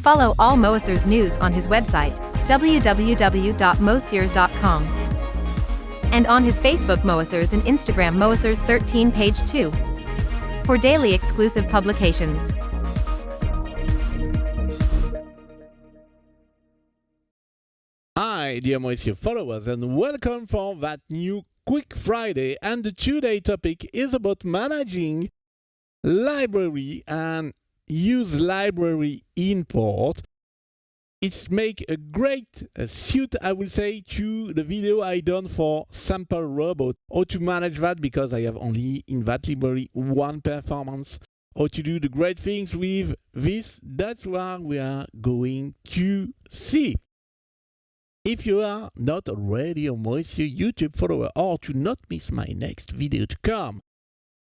Follow all Moessieurs news on his website, www.moessieurs.com. And on his Facebook Moessieurs and Instagram Moessieurs13 page 2. For daily exclusive publications. Hi, dear Moessieurs followers, and welcome for that new Quick Friday. And the today topic is about managing library and use library import. It's make a great suit, I will say, to the video I done for sample robot. How to manage that, because I have only in that library one performance. How to do the great things with this, that's what we are going to see. If you are not already a Moessieux YouTube follower or to not miss my next video to come,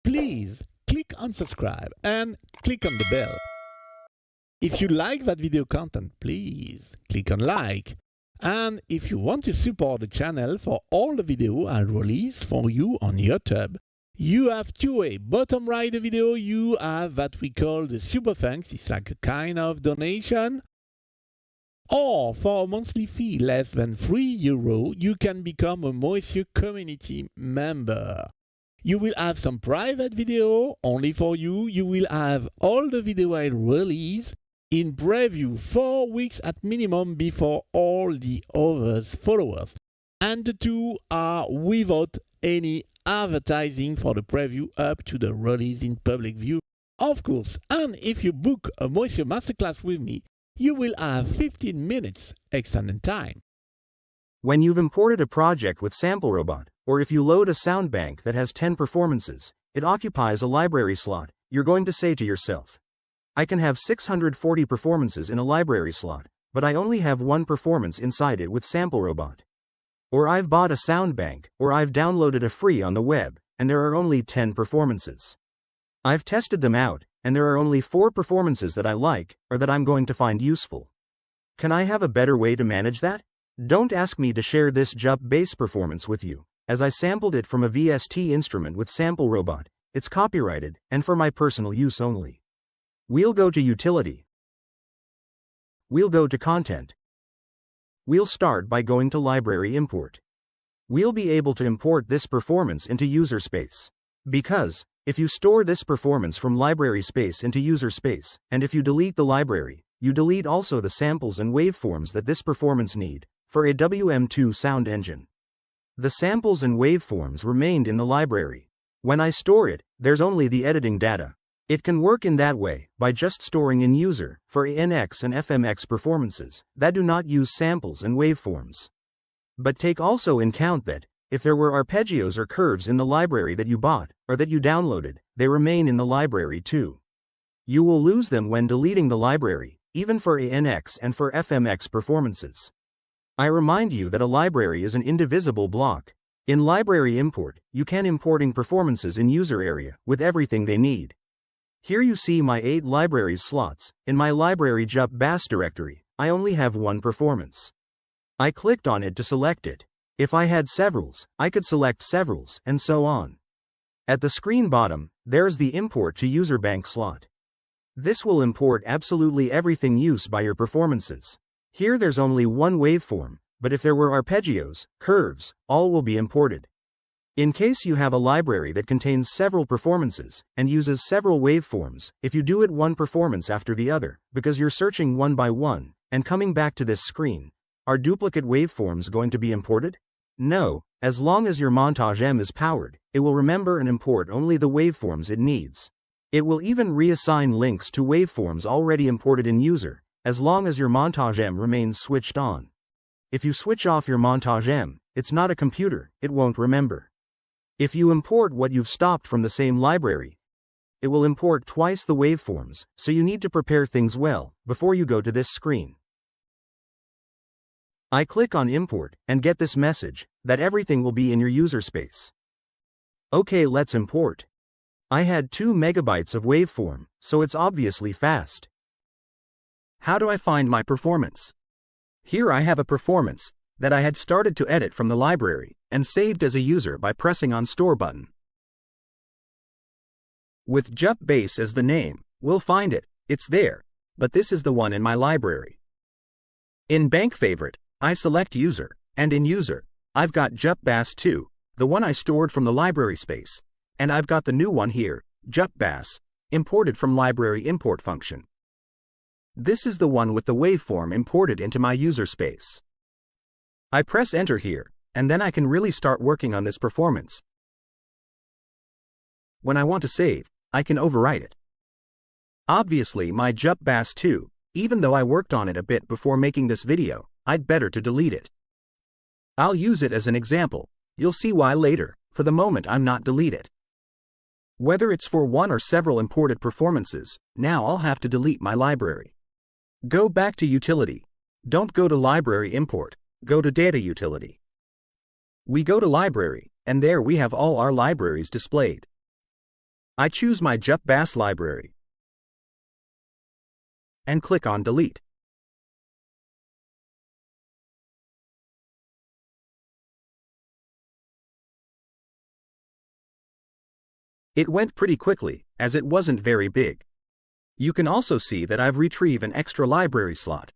please click on subscribe and click on the bell. If you like that video content, please click on like. And if you want to support the channel for all the videos I release for you on YouTube, you have two ways. Bottom right of the video, you have what we call the super thanks. It's like a kind of donation. Or for a monthly fee less than €3, you can become a Moessieux community member. You will have some private video only for you. You will have all the video I release in preview 4 weeks at minimum before all the others followers. And the two are without any advertising for the preview up to the release in public view, of course. And if you book a Moessieux masterclass with me, you will have 15 minutes extended time. When you've imported a project with Sample Robot, or if you load a sound bank that has 10 performances, it occupies a library slot, you're going to say to yourself, I can have 640 performances in a library slot, but I only have one performance inside it with Sample Robot. Or I've bought a sound bank, or I've downloaded a free on the web, and there are only 10 performances. I've tested them out, and there are only 4 performances that I like, or that I'm going to find useful. Can I have a better way to manage that? Don't ask me to share this JUP bass performance with you, as I sampled it from a VST instrument with Sample Robot. It's copyrighted, and for my personal use only. We'll go to Utility. We'll go to Content. We'll start by going to Library Import. We'll be able to import this performance into user space. Because, if you store this performance from library space into user space, and if you delete the library, you delete also the samples and waveforms that this performance need, for a WM2 sound engine. The samples and waveforms remained in the library. When I store it, there's only the editing data. It can work in that way, by just storing in user, for NX and FMX performances, that do not use samples and waveforms. But take also in count that, if there were arpeggios or curves in the library that you bought, or that you downloaded, they remain in the library too. You will lose them when deleting the library, even for NX and for FMX performances. I remind you that a library is an indivisible block. In library import, you can importing performances in user area, with everything they need. Here you see my 8 libraries slots. In my library JUP bass directory, I only have one performance. I clicked on it to select it. If I had severals, I could select severals, and so on. At the screen bottom, there's the Import to User Bank slot. This will import absolutely everything used by your performances. Here there's only one waveform, but if there were arpeggios, curves, all will be imported. In case you have a library that contains several performances, and uses several waveforms, if you do it one performance after the other, because you're searching one by one, and coming back to this screen, are duplicate waveforms going to be imported? No, as long as your Montage M is powered, it will remember and import only the waveforms it needs. It will even reassign links to waveforms already imported in user, as long as your Montage M remains switched on. If you switch off your Montage M, it's not a computer, it won't remember. If you import what you've stopped from the same library, it will import twice the waveforms, so you need to prepare things well, before you go to this screen. I click on Import, and get this message, that everything will be in your user space. Okay, let's import. I had 2 megabytes of waveform, so it's obviously fast. How do I find my performance? Here I have a performance that I had started to edit from the library, and saved as a user by pressing on Store button. With JUP Bass as the name, we'll find it, it's there. but this is the one in my library. In Bank Favorite, I select User, and in User, I've got Jup Bass 2, the one I stored from the library space, and I've got the new one here, Jup Bass, imported from library import function. This is the one with the waveform imported into my user space. I press Enter here, and then I can really start working on this performance. When I want to save, I can overwrite it. Obviously my Jup Bass 2, even though I worked on it a bit before making this video, I'd better to delete it. I'll use it as an example, you'll see why later, for the moment I'm not delete it. Whether it's for one or several imported performances, now I'll have to delete my library. Go back to Utility. Don't go to Library Import, go to Data Utility. We go to Library, and there we have all our libraries displayed. I choose my Jup Bass library and click on Delete. It went pretty quickly, as it wasn't very big. You can also see that I've retrieved an extra library slot.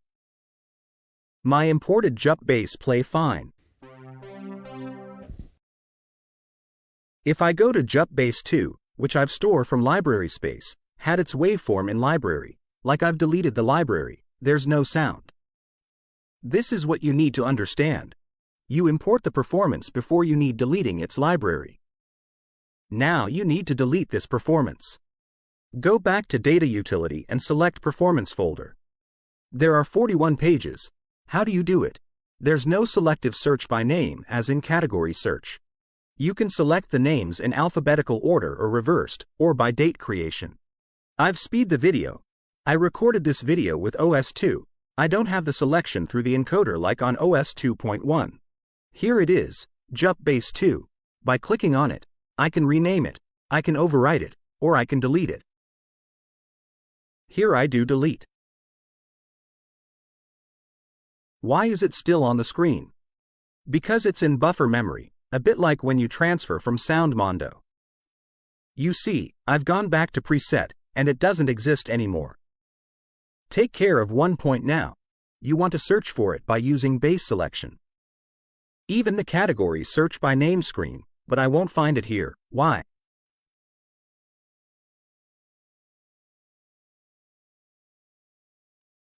My imported Jup Bass play fine. If I go to Jup Bass 2, which I've stored from library space, had its waveform in library, like I've deleted the library, there's no sound. This is what you need to understand. You import the performance before you need deleting its library. Now you need to delete this performance. Go back to Data Utility and select Performance folder. There are 41 pages. How do you do it? There's no selective search by name as in category search. You can select the names in alphabetical order or reversed, or by date creation. I've speed the video. I recorded this video with OS 2. I don't have the selection through the encoder like on OS 2.1. Here it is, Jup Bass 2. By clicking on it, I can rename it, I can overwrite it, or I can delete it. Here I do delete. Why is it still on the screen? Because it's in buffer memory, a bit like when you transfer from SoundMondo. You see, I've gone back to preset, and it doesn't exist anymore. Take care of one point now. You want to search for it by using bass selection. Even the category search by name screen, but I won't find it here. Why?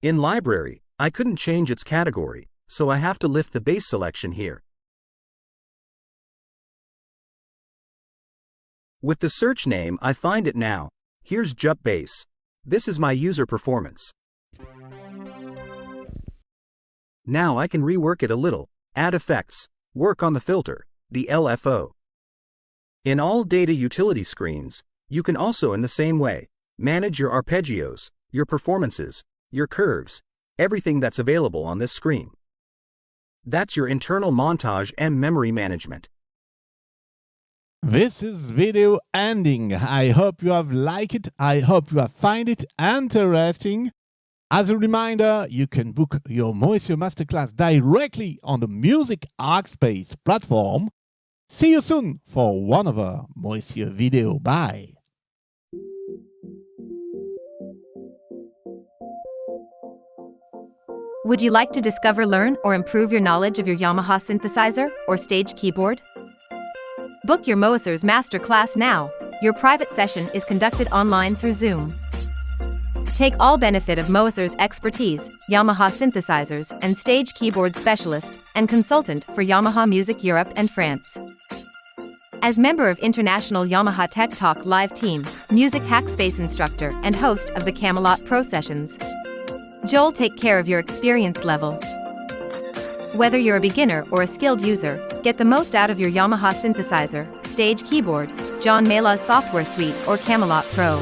In library, I couldn't change its category, so I have to lift the bass selection here. With the search name, I find it now. Here's Jup Bass. This is my user performance. Now I can rework it a little, add effects, work on the filter, the LFO. In all data utility screens, you can also in the same way, manage your arpeggios, your performances, your curves, everything that's available on this screen. That's your internal Montage and memory management. This is video ending. I hope you have liked it. I hope you have find it interesting. As a reminder, you can book your Moessieux Masterclass directly on the Music Arcspace platform. See you soon for one other Moessieux video. Bye. Would you like to discover, learn, or improve your knowledge of your Yamaha synthesizer or stage keyboard? Book your Moessieurs Masterclass now. Your private session is conducted online through Zoom. Take all benefit of Moessieurs' expertise, Yamaha synthesizers and stage keyboard specialist and consultant for Yamaha Music Europe and France. As member of International Yamaha Tech Talk live team, music hackspace instructor and host of the Camelot Pro Sessions, Joel take care of your experience level. Whether you're a beginner or a skilled user, get the most out of your Yamaha synthesizer, stage keyboard, John Mela's software suite or Camelot Pro.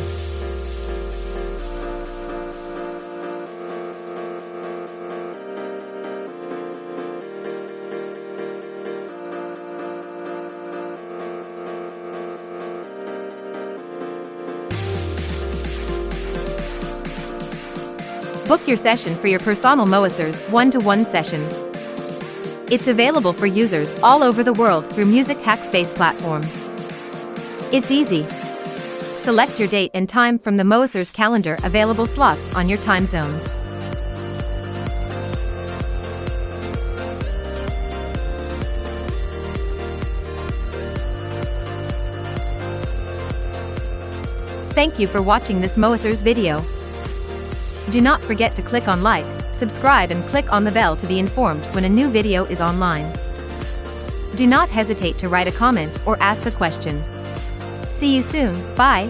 Book your session for your personal Moessieurs one-to-one session. It's available for users all over the world through Music Hackspace platform. It's easy, Select your date and time from the Moessieurs calendar available slots on your time zone. Thank you for watching this Moessieurs video. Do not forget to click on like, subscribe and click on the bell to be informed when a new video is online. Do not hesitate to write a comment or ask a question. See you soon, bye!